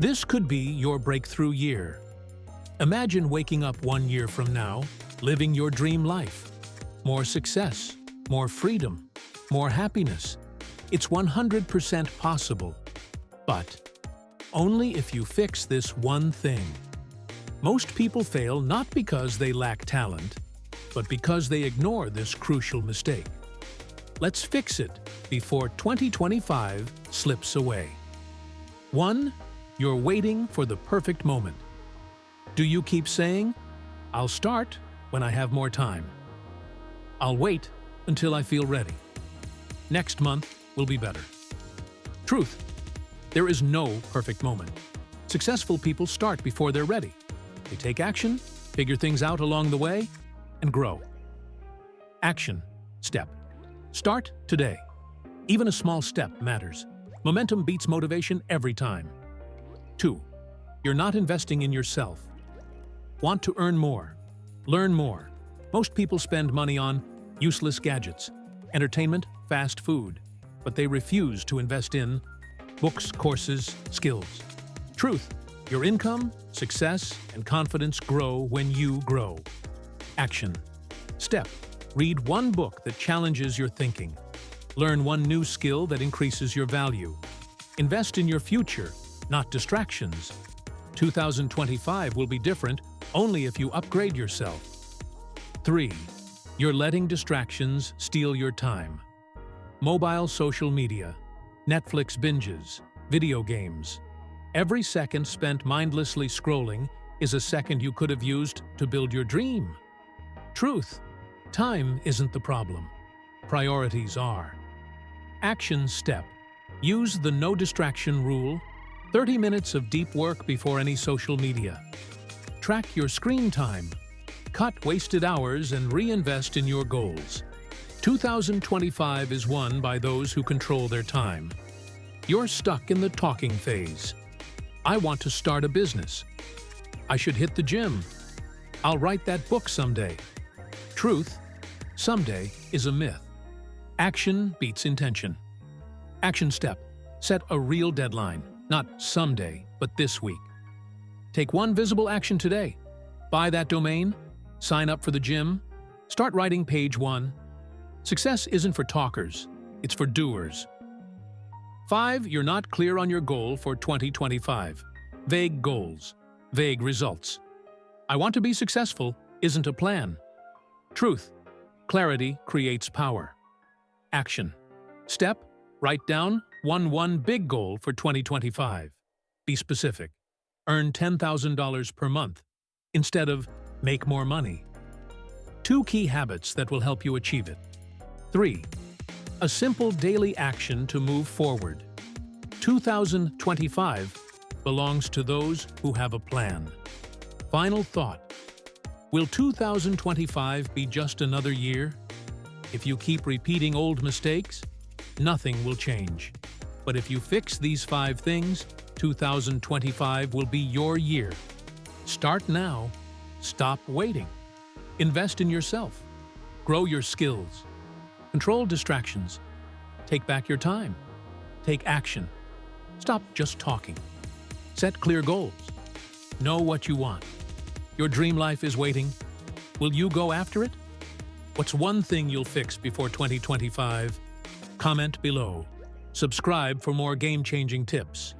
This could be your breakthrough year. Imagine waking up 1 year from now, living your dream life. More success, more freedom, more happiness. It's 100% possible. But only if you fix this one thing. Most people fail not because they lack talent, but because they ignore this crucial mistake. Let's fix it before 2025 slips away. 1. You're waiting for the perfect moment. Do you keep saying, "I'll start when I have more time. I'll wait until I feel ready. Next month will be better"? Truth. There is no perfect moment. Successful people start before they're ready. They take action, figure things out along the way, and grow. Action step. Start today. Even a small step matters. Momentum beats motivation every time. 2. You're not investing in yourself. Want to earn more? Learn more. Most people spend money on useless gadgets, entertainment, fast food, but they refuse to invest in books, courses, skills. Truth. Your income, success, and confidence grow when you grow. Action step. Read one book that challenges your thinking. Learn one new skill that increases your value. Invest in your future, not distractions. 2025 will be different only if you upgrade yourself. 3. You're letting distractions steal your time. Mobile social media, Netflix binges, video games. Every second spent mindlessly scrolling is a second you could have used to build your dream. Truth. Time isn't the problem. Priorities are. Action step. Use the no distraction rule. 30 minutes of deep work before any social media. Track your screen time. Cut wasted hours and reinvest in your goals. 2025 is won by those who control their time. You're stuck in the talking phase. I want to start a business. I should hit the gym. I'll write that book someday. Truth. Someday is a myth. Action beats intention. Action step. Set a real deadline. Not someday, but this week. Take one visible action today. Buy that domain. Sign up for the gym. Start writing page 1. Success isn't for talkers. It's for doers. 5. You're not clear on your goal for 2025. Vague goals. Vague results. I want to be successful isn't a plan. Truth. Clarity creates power. Action step. Write down one big goal for 2025. Be specific. Earn $10,000 per month instead of make more money. 2 key habits that will help you achieve it. 3. A simple daily action to move forward. 2025 belongs to those who have a plan. Final thought. Will 2025 be just another year? If you keep repeating old mistakes, nothing will change. But if you fix these 5 things, 2025 will be your year. Start now. Stop waiting. Invest in yourself. Grow your skills. Control distractions. Take back your time. Take action. Stop just talking. Set clear goals. Know what you want. Your dream life is waiting. Will you go after it? What's one thing you'll fix before 2025? Comment below. Subscribe for more game-changing tips.